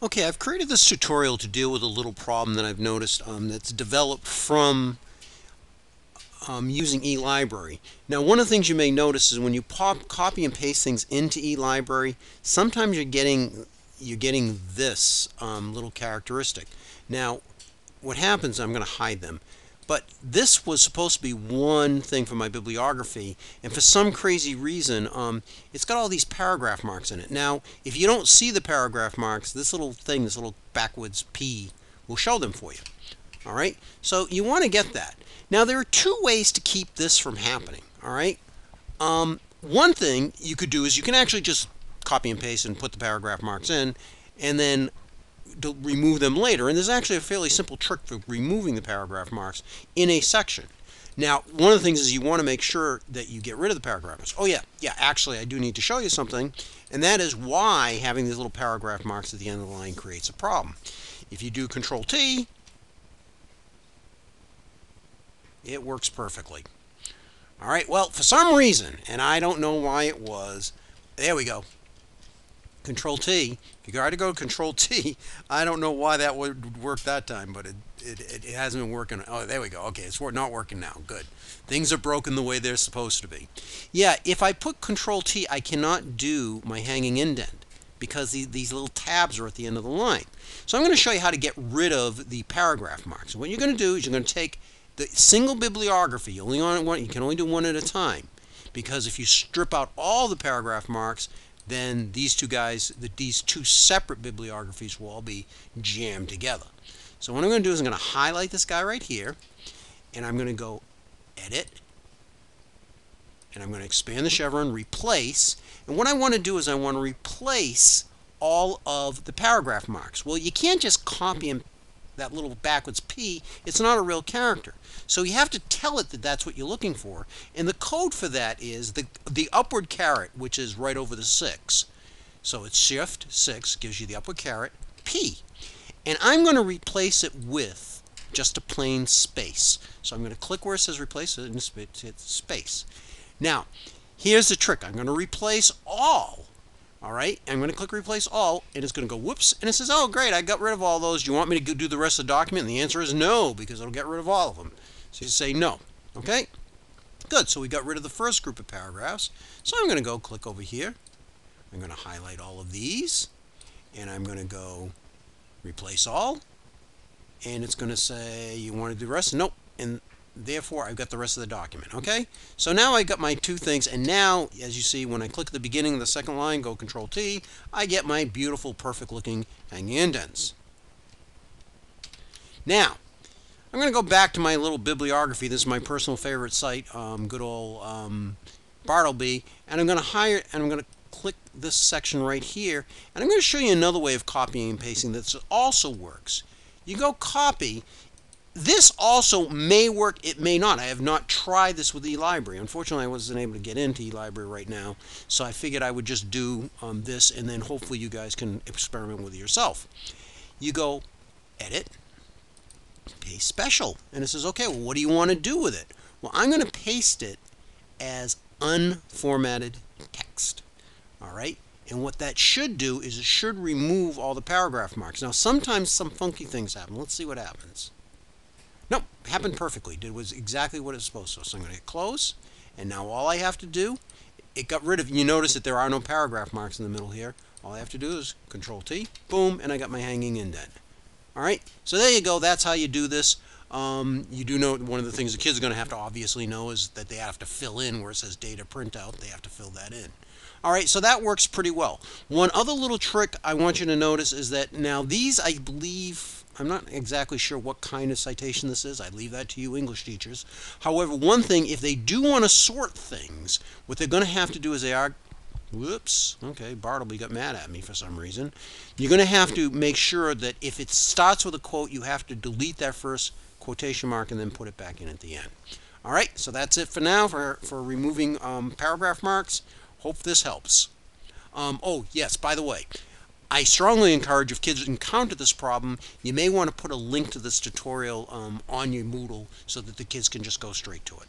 Okay, I've created this tutorial to deal with a little problem that I've noticed that's developed from using eLibrary. Now, one of the things you may notice is when you copy and paste things into eLibrary, sometimes you're getting this little characteristic. Now, what happens? I'm going to hide them. But this was supposed to be one thing for my bibliography, and for some crazy reason, it's got all these paragraph marks in it. Now, if you don't see the paragraph marks, this little thing, this little backwards P, will show them for you. All right, so you want to get that. Now, there are two ways to keep this from happening. All right, one thing you could do is you can actually just copy and paste and put the paragraph marks in, and then to remove them later. And there's actually a fairly simple trick for removing the paragraph marks in a section. Now, one of the things is you want to make sure that you get rid of the paragraph marks. Oh yeah, actually I do need to show you something, and that is why having these little paragraph marks at the end of the line creates a problem. If you do Control T, it works perfectly. All right, well, for some reason, and I don't know why it was, there we go. Control T. If you got to go Control T, I don't know why that would work that time, but it hasn't been working. Oh, there we go. Okay, it's not working now. Good. Things are broken the way they're supposed to be. Yeah, if I put Control T, I cannot do my hanging indent because these little tabs are at the end of the line. So I'm going to show you how to get rid of the paragraph marks. What you're going to do is you're going to take the single bibliography. You can only do one at a time, because if you strip out all the paragraph marks, then these two separate bibliographies will all be jammed together. So what I'm going to do is I'm going to highlight this guy right here, and I'm going to go Edit, and I'm going to expand the chevron, Replace, and what I want to do is I want to replace all of the paragraph marks. Well, you can't just copy that little backwards P. It's not a real character. So you have to tell it that that's what you're looking for. And the code for that is the upward caret, which is right over the 6. So it's Shift 6 gives you the upward caret P. And I'm going to replace it with just a plain space. So I'm going to click where it says replace it and hit space. Now, here's the trick. I'm going to replace all. All right, I'm going to click Replace All, and it's going to go whoops, and it says, oh, great, I got rid of all those. Do you want me to do the rest of the document? And the answer is no, because it'll get rid of all of them. So you say no. Okay, good. So we got rid of the first group of paragraphs. So I'm going to go click over here. I'm going to highlight all of these, and I'm going to go Replace All, and it's going to say, you want to do the rest? Nope. And therefore, I've got the rest of the document. Okay, so now I got my two things, and now, as you see, when I click the beginning of the second line, go Control T, I get my beautiful, perfect-looking hanging indents. Now, I'm going to go back to my little bibliography. This is my personal favorite site, good old Bartleby, and I'm going to click this section right here, and I'm going to show you another way of copying and pasting that also works. You go Copy. This also may work, it may not. I have not tried this with eLibrary. Unfortunately, I wasn't able to get into eLibrary right now, so I figured I would just do this, and then hopefully you guys can experiment with it yourself. You go Edit, Paste Special, and it says, okay, well, what do you want to do with it? Well, I'm going to paste it as unformatted text. All right? And what that should do is it should remove all the paragraph marks. Now, sometimes some funky things happen. Let's see what happens. Nope, happened perfectly. It was exactly what it was supposed to. So I'm going to hit close, and now all I have to do, it got rid of, you notice that there are no paragraph marks in the middle here. All I have to do is Control T, boom, and I got my hanging indent. All right, so there you go. That's how you do this. You do know one of the things the kids are going to have to obviously know is that they have to fill in where it says data printout. They have to fill that in. All right, so that works pretty well. One other little trick I want you to notice is that now these, I believe, I'm not exactly sure what kind of citation this is. I leave that to you English teachers. However, one thing, if they do want to sort things, what they're going to have to do is whoops, okay, Bartleby got mad at me for some reason. You're going to have to make sure that if it starts with a quote, you have to delete that first quotation mark and then put it back in at the end. All right, so that's it for now for removing paragraph marks. Hope this helps. Oh, yes, by the way, I strongly encourage, if kids encounter this problem, you may want to put a link to this tutorial on your Moodle so that the kids can just go straight to it.